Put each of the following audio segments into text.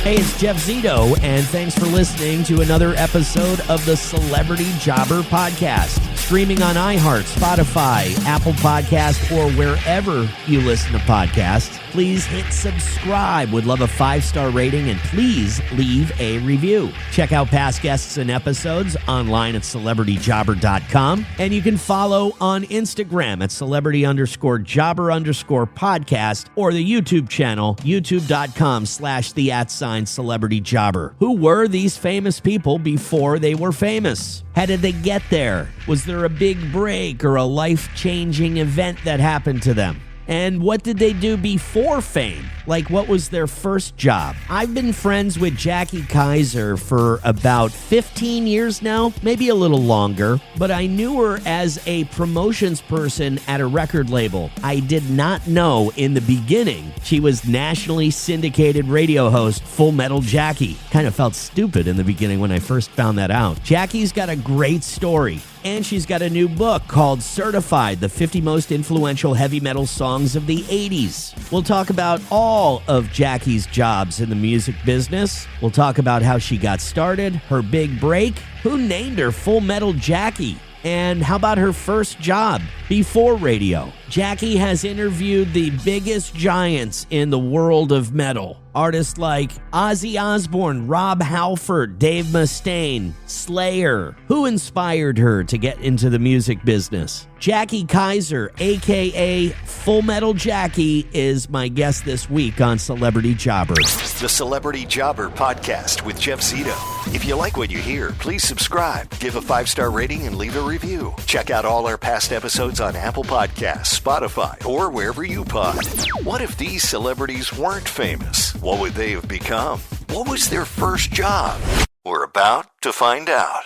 Hey, it's Jeff Zito, and thanks for listening to another episode of the Celebrity Jobber Podcast. Streaming on iHeart, Spotify, Apple Podcast, or wherever you listen to podcasts. Please hit subscribe. Would love a 5-star rating, and please leave a review. Check out past guests and episodes online at celebrityjobber.com. And you can follow on Instagram at celebrity_jobber_podcast or the YouTube channel, youtube.com/celebrityjobber. Who were these famous people before they were famous? How did they get there? Was there a big break or a life-changing event that happened to them? And what did they do before fame? Like, what was their first job? I've been friends with Jackie Kaiser for about 15 years now, maybe a little longer, but I knew her as a promotions person at a record label. I did not know in the beginning she was nationally syndicated radio host Full Metal Jackie. Kind of felt stupid in the beginning when I first found that out. Jackie's got a great story. And she's got a new book called Certified, the 50 Most Influential Heavy Metal Songs of the 80s. We'll talk about all of Jackie's jobs in the music business. We'll talk about how she got started, her big break, who named her Full Metal Jackie, and how about her first job before radio. Jackie has interviewed the biggest giants in the world of metal. Artists like Ozzy Osbourne, Rob Halford, Dave Mustaine, Slayer. Who inspired her to get into the music business? Jackie Kaiser, a.k.a. Full Metal Jackie, is my guest this week on Celebrity Jobber. The Celebrity Jobber Podcast with Jeff Zito. If you like what you hear, please subscribe, give a 5-star rating, and leave a review. Check out all our past episodes on Apple Podcasts, Spotify, or wherever you pod. What if these celebrities weren't famous? What would they have become? What was their first job? We're about to find out.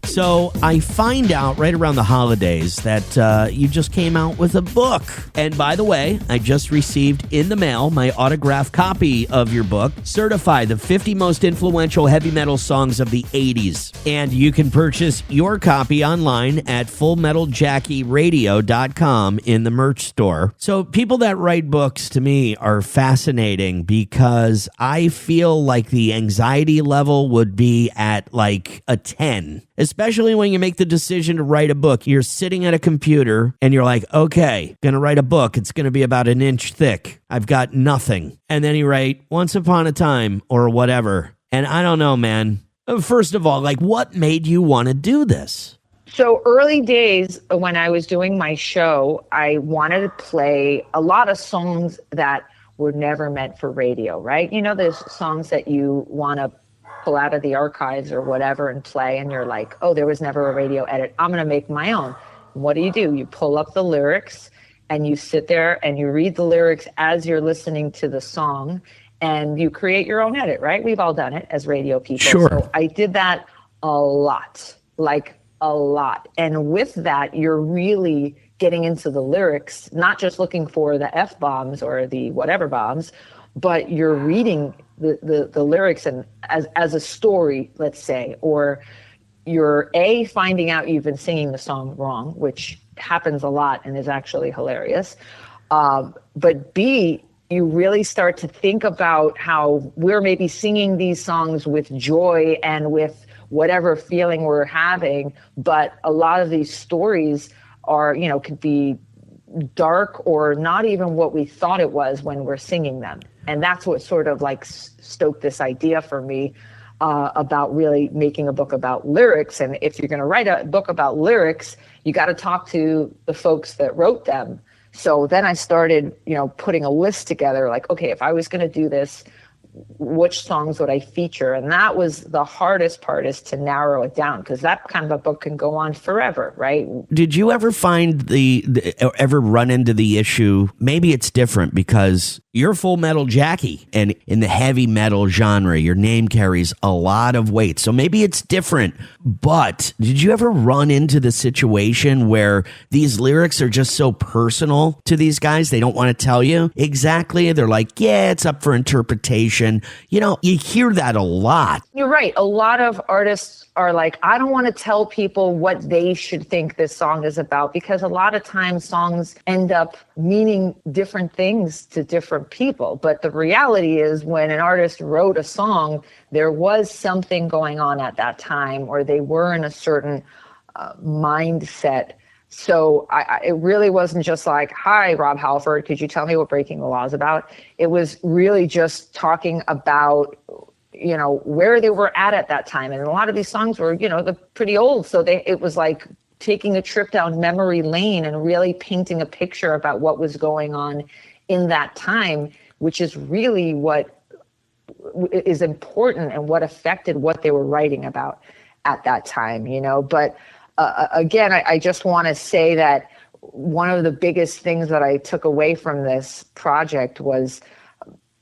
So I find out right around the holidays that you just came out with a book. And by the way, I just received in the mail my autographed copy of your book, Certified, the 50 Most Influential Heavy Metal Songs of the 80s. And you can purchase your copy online at fullmetaljackieradio.com in the merch store. So people that write books to me are fascinating because I feel like the anxiety level would be at like a 10. Especially when you make the decision to write a book. You're sitting at a computer and you're like, okay, gonna write a book. It's gonna be about an inch thick. I've got nothing. And then you write Once Upon a Time or whatever. And I don't know, man. First of all, like, what made you want to do this? So early days when I was doing my show, I wanted to play a lot of songs that were never meant for radio, right? You know, there's songs that you want to pull out of the archives or whatever and play, and you're like, oh, there was never a radio edit. I'm going to make my own. What do? You pull up the lyrics and you sit there and you read the lyrics as you're listening to the song and you create your own edit, right? We've all done it as radio people. Sure. So I did that a lot, like a lot. And with that, you're really getting into the lyrics, not just looking for the F-bombs or the whatever bombs, but you're reading the lyrics and as a story, let's say, or you're finding out you've been singing the song wrong, which happens a lot and is actually hilarious. But B, you really start to think about how we're maybe singing these songs with joy and with whatever feeling we're having. But a lot of these stories are, could be dark or not even what we thought it was when we're singing them. And that's what sort of like stoked this idea for me about really making a book about lyrics. And if you're going to write a book about lyrics, you got to talk to the folks that wrote them. So then I started, putting a list together like, okay, if I was going to do this, which songs would I feature? And that was the hardest part, is to narrow it down, because that kind of a book can go on forever, right? Did you ever find ever run into the issue? Maybe it's different because you're Full Metal Jackie, and in the heavy metal genre, your name carries a lot of weight. So maybe it's different. But did you ever run into the situation where these lyrics are just so personal to these guys, they don't want to tell you exactly? They're like, yeah, it's up for interpretation. You hear that a lot. You're right. A lot of artists are like, I don't want to tell people what they should think this song is about, because a lot of times songs end up meaning different things to different different people. But the reality is when an artist wrote a song, there was something going on at that time, or they were in a certain mindset. So it really wasn't just like, hi, Rob Halford, could you tell me what Breaking the Law is about? It was really just talking about, where they were at that time. And a lot of these songs were, they're pretty old. So it was like taking a trip down memory lane and really painting a picture about what was going on in that time, which is really what is important and what affected what they were writing about at that time, But again, I just want to say that one of the biggest things that I took away from this project was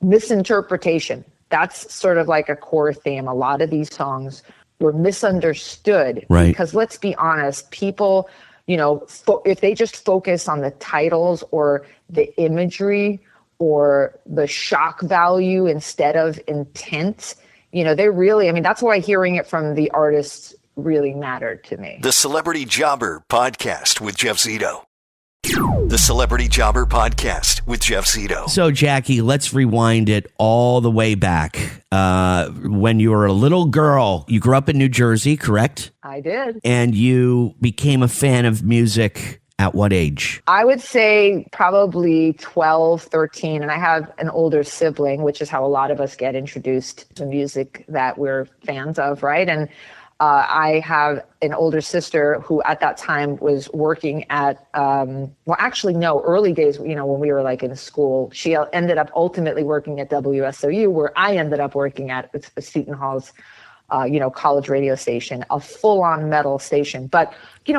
misinterpretation. That's sort of like a core theme. A lot of these songs were misunderstood, right? Because let's be honest, people, if they just focus on the titles or the imagery or the shock value instead of intent, they really, that's why hearing it from the artists really mattered to me. The Celebrity Jobber Podcast with Jeff Zito. The Celebrity Jobber Podcast with Jeff Zito. So, Jackie, let's rewind it all the way back. When you were a little girl, you grew up in New Jersey, correct? I did. And you became a fan of music at what age? I would say probably 12, 13. And I have an older sibling, which is how a lot of us get introduced to music that we're fans of, right? And I have an older sister who at that time was working at, early days, when we were like in school, she ended up ultimately working at WSOU, where I ended up working at Seton Hall's, college radio station, a full-on metal station. But,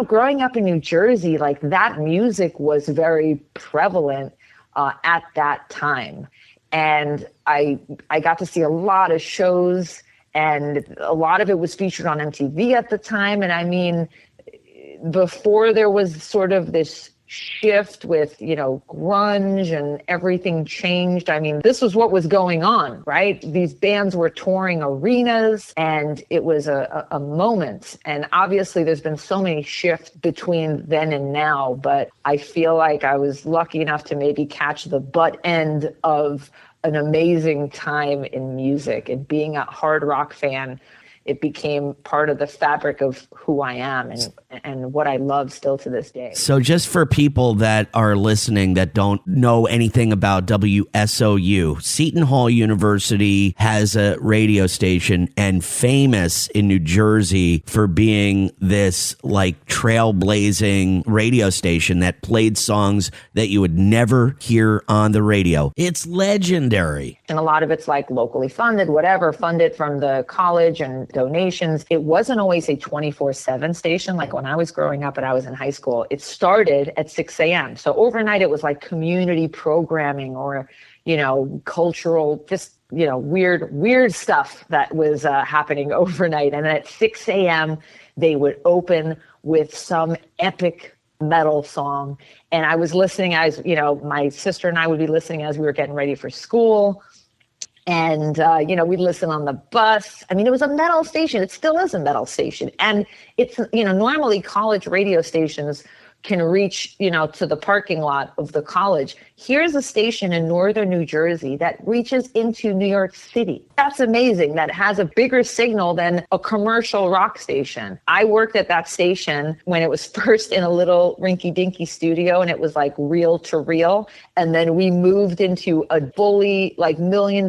growing up in New Jersey, like that music was very prevalent at that time. And I got to see a lot of shows, and a lot of it was featured on MTV at the time. And before there was sort of this shift with, grunge and everything changed. This was what was going on, right? These bands were touring arenas, and it was a moment. And obviously there's been so many shifts between then and now, but I feel like I was lucky enough to maybe catch the butt end of an amazing time in music. And being a hard rock fan, it became part of the fabric of who I am and what I love still to this day. So just for people that are listening that don't know anything about WSOU, Seton Hall University has a radio station and famous in New Jersey for being this like trailblazing radio station that played songs that you would never hear on the radio. It's legendary. And a lot of it's like locally funded, whatever, funded from the college and donations. It wasn't always a 24/7 station. Like when I was growing up and I was in high school, it started at 6 a.m. So overnight it was like community programming or, cultural, just, weird stuff that was happening overnight. And at 6 a.m. they would open with some epic metal song. And I was listening as, my sister and I would be listening as we were getting ready for school. And, we'd listen on the bus. It was a metal station. It still is a metal station. And it's, normally college radio stations can reach, to the parking lot of the college. Here's a station in northern New Jersey that reaches into New York City. That's amazing. That has a bigger signal than a commercial rock station. I worked at that station when it was first in a little rinky-dinky studio, and it was like reel to reel. And then we moved into a fully like $1 million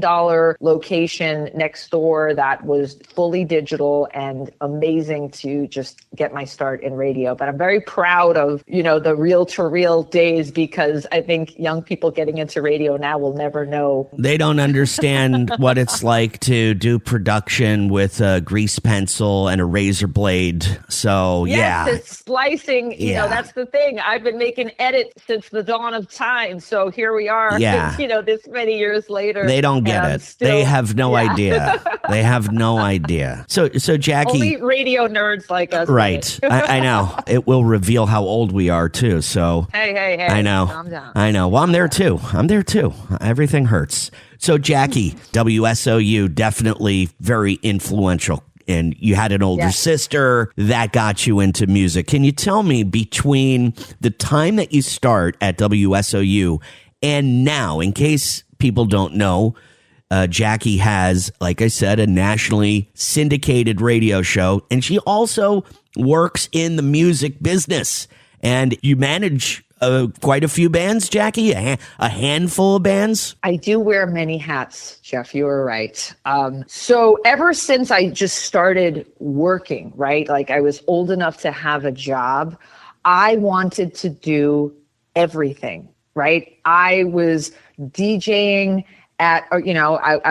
location next door that was fully digital and amazing to just get my start in radio. But I'm very proud of, the reel to reel days, because I think young people getting into radio now will never know. They don't understand what it's like to do production with a grease pencil and a razor blade. So, yes, it's slicing. That's the thing. I've been making edits since the dawn of time. So here we are, this many years later. They don't get it. They have no idea. They have no idea. So Jackie. Only radio nerds like us. Right. I know. It will reveal how old we are, too. So. Hey. I know. Calm down. I know. Well, I'm there, too. Everything hurts. So, Jackie, WSOU, definitely very influential. And you had an older sister that got you into music. Can you tell me, between the time that you start at WSOU and now, in case people don't know, Jackie has, like I said, a nationally syndicated radio show, and she also works in the music business. And you manage quite a few bands, Jackie, a handful of bands. I do wear many hats, Jeff. You were right. So ever since I just started working, right, like I was old enough to have a job, I wanted to do everything, right? I was DJing I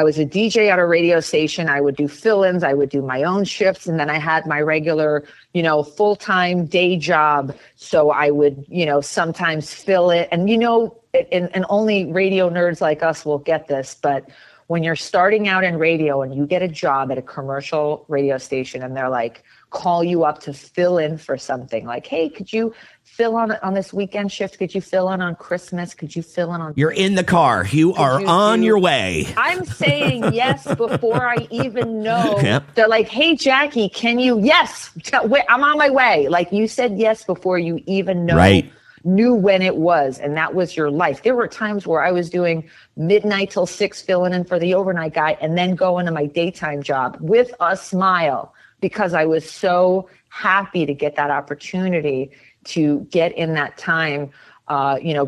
was a DJ at a radio station. I would do fill-ins. I would do my own shifts. And then I had my regular, full-time day job. So I would, sometimes fill it. And, and only radio nerds like us will get this. But when you're starting out in radio and you get a job at a commercial radio station and they're like, call you up to fill in for something like, hey, could you fill on this weekend shift? Could you fill in on Christmas? Could you fill in on... You're in the car. You are on your way. I'm saying yes before I even know. Yep. They're like, hey, Jackie, can you... Yes, I'm on my way. Like you said yes before you even know. Right. Knew when it was, and that was your life. There were times where I was doing midnight till 6 filling in for the overnight guy and then going to my daytime job with a smile because I was so happy to get that opportunity to get in that time,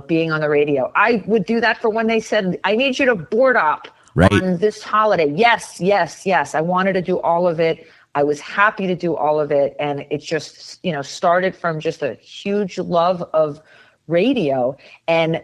being on the radio. I would do that for when they said, I need you to board op on this holiday. Yes. I wanted to do all of it. I was happy to do all of it. And it just, started from just a huge love of radio. And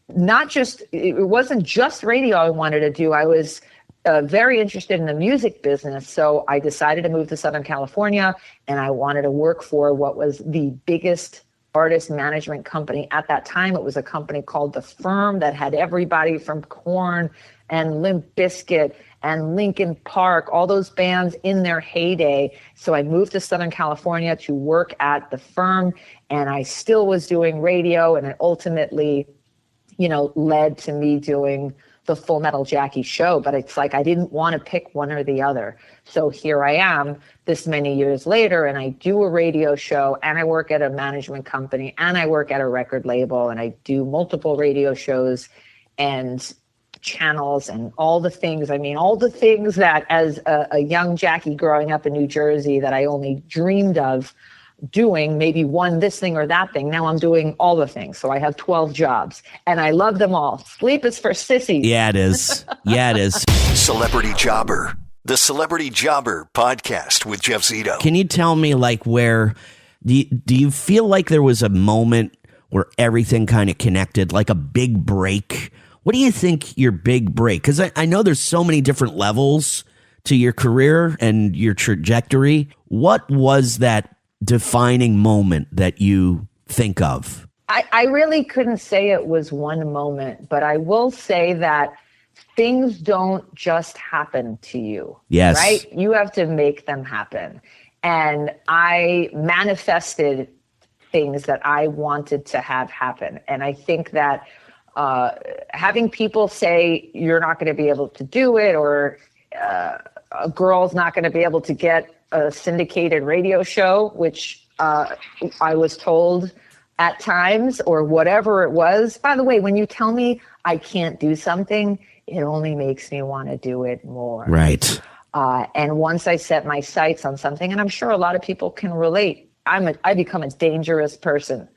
it wasn't just radio I wanted to do. I was very interested in the music business. So I decided to move to Southern California and I wanted to work for what was the biggest artist management company at that time. It was a company called The Firm that had everybody from Korn and Limp Bizkit and Linkin Park, all those bands in their heyday. So I moved to Southern California to work at The Firm, and I still was doing radio, and it ultimately, led to me doing the Full Metal Jackie show. But it's like I didn't want to pick one or the other. So here I am this many years later, and I do a radio show, and I work at a management company, and I work at a record label, and I do multiple radio shows and channels and all the things. I mean, all the things that as a young Jackie growing up in New Jersey that I only dreamed of doing, maybe one this thing or that thing. Now I'm doing all the things. So I have 12 jobs and I love them all. Sleep is for sissies. Yeah, it is. Celebrity Jobber, the Celebrity Jobber podcast with Jeff Zito. Can you tell me, like, where do you feel like there was a moment where everything kind of connected, like a big break? What do you think your big break? Because I know there's so many different levels to your career and your trajectory. What was that defining moment that you think of? I really couldn't say it was one moment, but I will say that things don't just happen to you. Yes. Right? You have to make them happen. And I manifested things that I wanted to have happen. And I think that having people say you're not going to be able to do it, or a girl's not going to be able to get a syndicated radio show, which I was told at times, or whatever it was. By the way, when you tell me I can't do something, it only makes me want to do it more. Right. And once I set my sights on something, and I'm sure a lot of people can relate, I become a dangerous person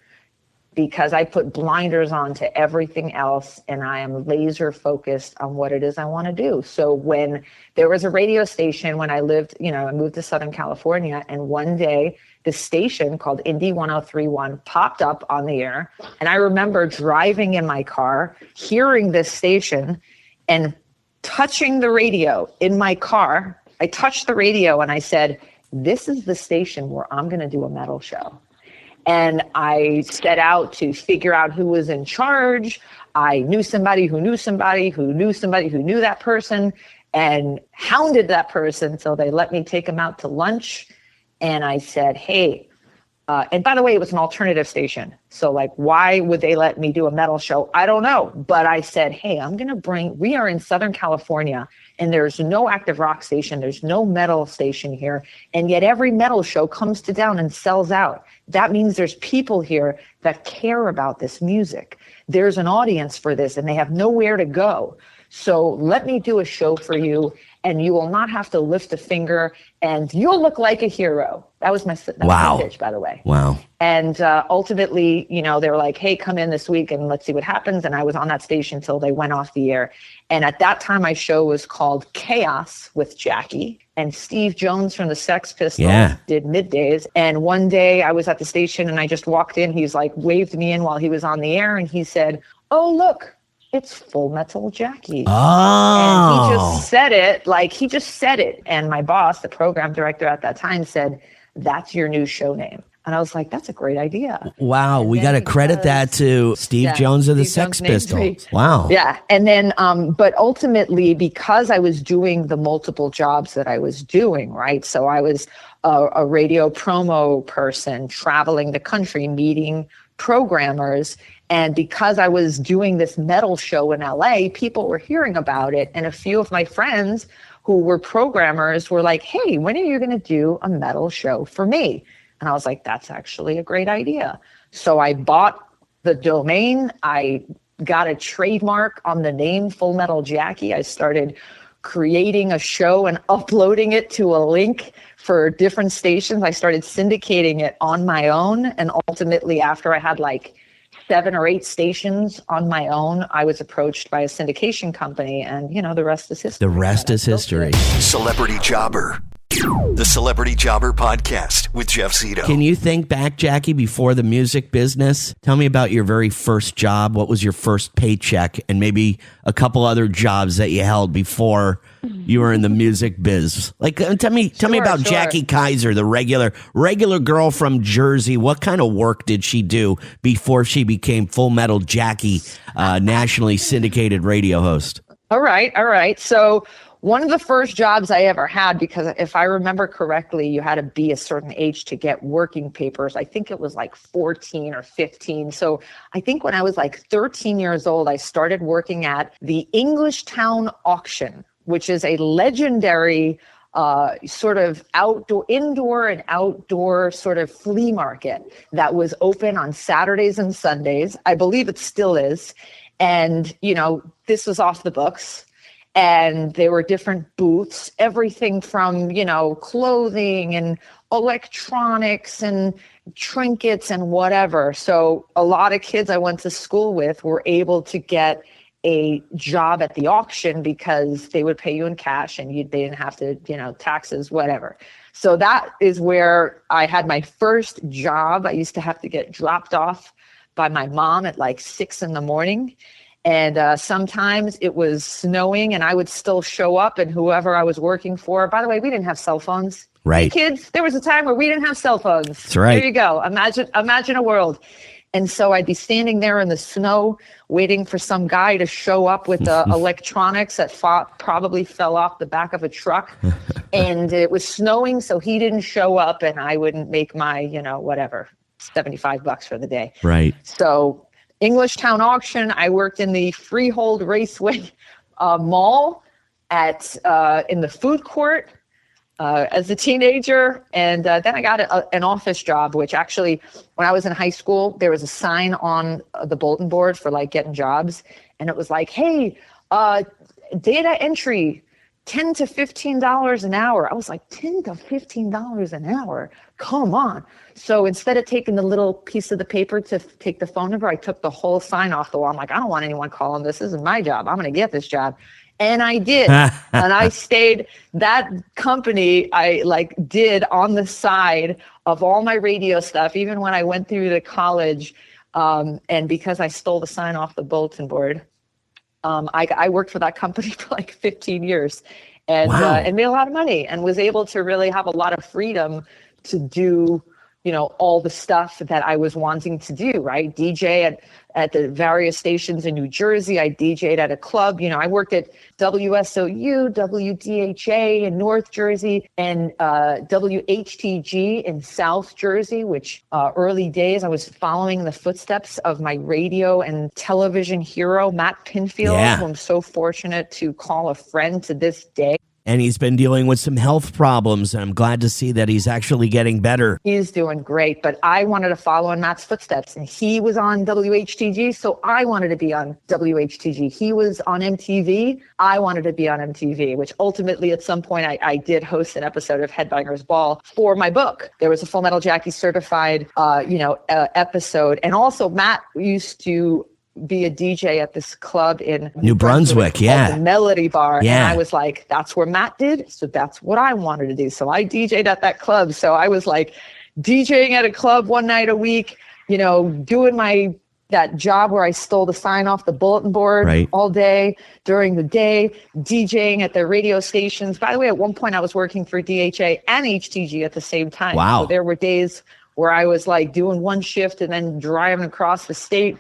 because I put blinders on to everything else and I am laser focused on what it is I want to do. So when there was a radio station when I lived, I moved to Southern California, and one day the station called Indie 103.1 popped up on the air. And I remember driving in my car, hearing this station and touching the radio in my car. I touched the radio and I said, this is the station where I'm going to do a metal show. And I set out to figure out who was in charge. I knew somebody who knew somebody who knew somebody who knew that person, and hounded that person till they let me take them out to lunch. And I said, hey, and by the way, it was an alternative station. So like, why would they let me do a metal show? I don't know. But I said, hey, we are in Southern California and there's no active rock station. There's no metal station here. And yet every metal show comes to town and sells out. That means there's people here that care about this music. There's an audience for this and they have nowhere to go. So let me do a show for you, and you will not have to lift a finger, and you'll look like a hero. That was my pitch, by the way. Wow. And ultimately, they were like, hey, come in this week and let's see what happens. And I was on that station until they went off the air. And at that time, my show was called Chaos with Jackie. And Steve Jones from the Sex Pistols did middays. And one day I was at the station and I just walked in. He's like waved me in while he was on the air. And he said, oh, look, it's Full Metal Jackie. Oh. And he just said it. And my boss, the program director at that time, said, that's your new show name. And I was like, that's a great idea. Wow. We got to credit that to Steve Jones of the Sex Pistols. Wow. Yeah. And then, but ultimately, because I was doing the multiple jobs that I was doing, right? So I was a radio promo person, traveling the country, meeting programmers. And because I was doing this metal show in LA, people were hearing about it. And a few of my friends who were programmers were like, hey, when are you going to do a metal show for me? And I was like, that's actually a great idea. So I bought the domain. I got a trademark on the name Full Metal Jackie. I started creating a show and uploading it to a link for different stations. I started syndicating it on my own. And ultimately, after I had like 7 or 8 stations on my own, I was approached by a syndication company, and the rest is history. The rest is history. Celebrity Jobber. The Celebrity Jobber Podcast with Jeff Zito. Can you think back, Jackie, before the music business? Tell me about your very first job. What was your first paycheck? And maybe a couple other jobs that you held before you were in the music biz. Like, tell me about Jackie Kaiser, the regular girl from Jersey. What kind of work did she do before she became Full Metal Jackie, nationally syndicated radio host? All right. So one of the first jobs I ever had, because if I remember correctly, you had to be a certain age to get working papers. I think it was like 14 or 15. So I think when I was like 13 years old, I started working at the Englishtown Auction, which is a legendary sort of indoor and outdoor sort of flea market that was open on Saturdays and Sundays. I believe it still is. And, this was off the books. And there were different booths, everything from, clothing and electronics and trinkets and whatever. So a lot of kids I went to school with were able to get a job at the auction because they would pay you in cash and they didn't have to, taxes, whatever. So that is where I had my first job. I used to have to get dropped off by my mom at like 6 a.m. And sometimes it was snowing and I would still show up, and whoever I was working for, by the way, we didn't have cell phones. Right. Hey, kids, there was a time where we didn't have cell phones. That's right. There you go. Imagine a world. And so I'd be standing there in the snow waiting for some guy to show up with electronics that probably fell off the back of a truck. And it was snowing, so he didn't show up, and I wouldn't make my, whatever, $75 for the day. Right. So Englishtown Auction, I worked in the Freehold Raceway Mall in the food court as a teenager. And then I got an office job, which actually, when I was in high school, there was a sign on the bulletin board for like getting jobs. And it was like, hey, data entry, $10 to $15 an hour. I was like, $10 to $15 an hour? Come on. So instead of taking the little piece of the paper to take the phone number, I took the whole sign off the wall. I'm like, I don't want anyone calling. This isn't my job. I'm going to get this job. And I did. And I stayed. That company I did on the side of all my radio stuff, even when I went through the college. And because I stole the sign off the bulletin board, I worked for that company for like 15 years and made a lot of money and was able to really have a lot of freedom to do, all the stuff that I was wanting to do, right? DJ at the various stations in New Jersey. I DJ'd at a club. I worked at WSOU, WDHA in North Jersey, and WHTG in South Jersey, which early days I was following the footsteps of my radio and television hero, Matt Pinfield, who I'm so fortunate to call a friend to this day. And he's been dealing with some health problems, and I'm glad to see that he's actually getting better. He's doing great, but I wanted to follow in Matt's footsteps, and he was on WHTG, so I wanted to be on WHTG. He was on MTV. I wanted to be on MTV, which ultimately at some point I did host an episode of Headbangers Ball for my book. There was a Full Metal Jackie certified, episode. And also Matt used to be a DJ at this club in New Brunswick, called the Melody Bar. Yeah. And I was like, that's where Matt did. So that's what I wanted to do. So I DJ'd at that club. So I was like DJing at a club one night a week, doing that job where I stole the sign off the bulletin board all day during the day, DJing at the radio stations. By the way, at one point I was working for DHA and HTG at the same time. Wow. So there were days where I was like doing one shift and then driving across the state,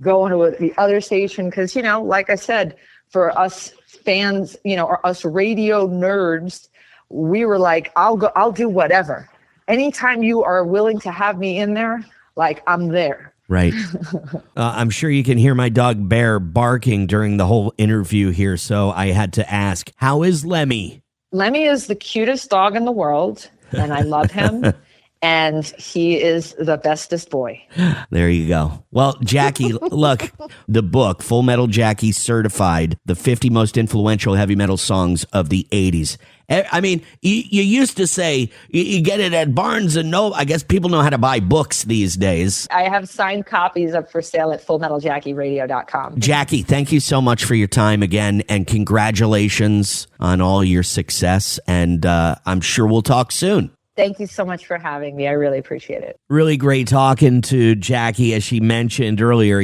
going to the other station. Because, like I said, for us fans, or us radio nerds, we were like, I'll do whatever. Anytime you are willing to have me in there, like I'm there. Right. I'm sure you can hear my dog Bear barking during the whole interview here. So I had to ask, how is Lemmy? Lemmy is the cutest dog in the world, and I love him. And he is the bestest boy. There you go. Well, Jackie, look, the book, Full Metal Jackie Certified, the 50 most influential heavy metal songs of the 80s. I mean, you used to say you get it at Barnes and Noble. I guess people know how to buy books these days. I have signed copies up for sale at fullmetaljackieradio.com. Jackie, thank you so much for your time again, and congratulations on all your success. And I'm sure we'll talk soon. Thank you so much for having me. I really appreciate it. Really great talking to Jackie. As she mentioned earlier,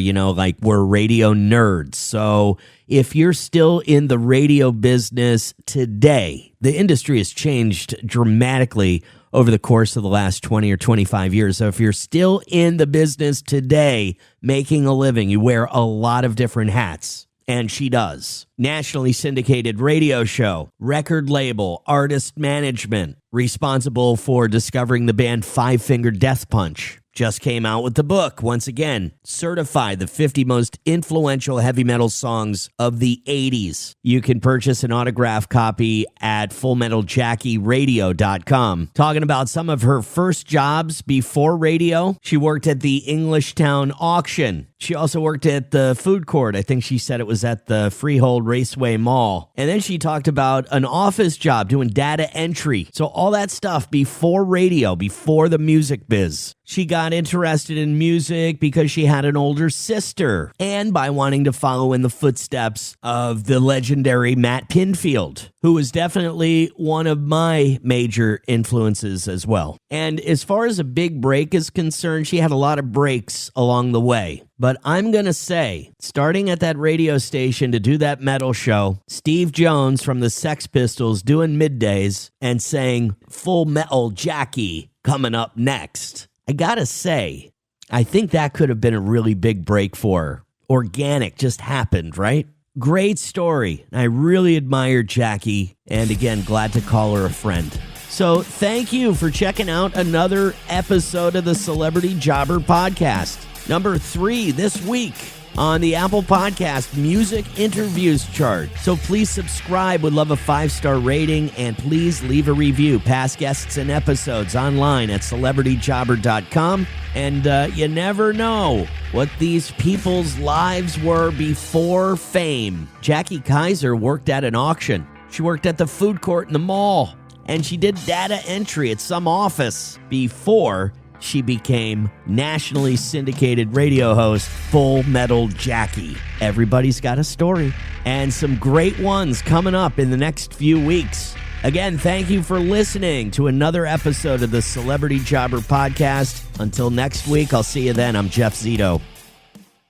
we're radio nerds. So if you're still in the radio business today, the industry has changed dramatically over the course of the last 20 or 25 years. So if you're still in the business today, making a living, you wear a lot of different hats. And she does. Nationally syndicated radio show, record label, artist management, responsible for discovering the band Five Finger Death Punch. Just came out with the book, once again, Certified, the 50 most influential heavy metal songs of the 80s. You can purchase an autographed copy at fullmetaljackieradio.com. Talking about some of her first jobs before radio, she worked at the Englishtown auction. She also worked at the food court. I think she said it was at the Freehold Raceway Mall. And then she talked about an office job doing data entry. So all that stuff before radio, before the music biz. She got interested in music because she had an older sister, and by wanting to follow in the footsteps of the legendary Matt Pinfield, who was definitely one of my major influences as well. And as far as a big break is concerned, she had a lot of breaks along the way. But I'm going to say, starting at that radio station to do that metal show, Steve Jones from the Sex Pistols doing middays and saying Full Metal Jackie coming up next. I gotta say, I think that could have been a really big break for her. Organic, just happened, right? Great story. I really admire Jackie, and again, glad to call her a friend. So thank you for checking out another episode of the Celebrity Jobber Podcast. Number 3 this week on the Apple Podcast Music Interviews chart. So please subscribe. Would love a 5-star rating, and please leave a review. Past guests and episodes online at celebrityjobber.com. And you never know what these people's lives were before fame. Jackie Kaiser worked at an auction. She worked at the food court in the mall. And she did data entry at some office before she became nationally syndicated radio host Full Metal Jackie. Everybody's got a story, and some great ones coming up in the next few weeks. Again, thank you for listening to another episode of the Celebrity Jobber Podcast. Until next week, I'll see you then. I'm Jeff Zito.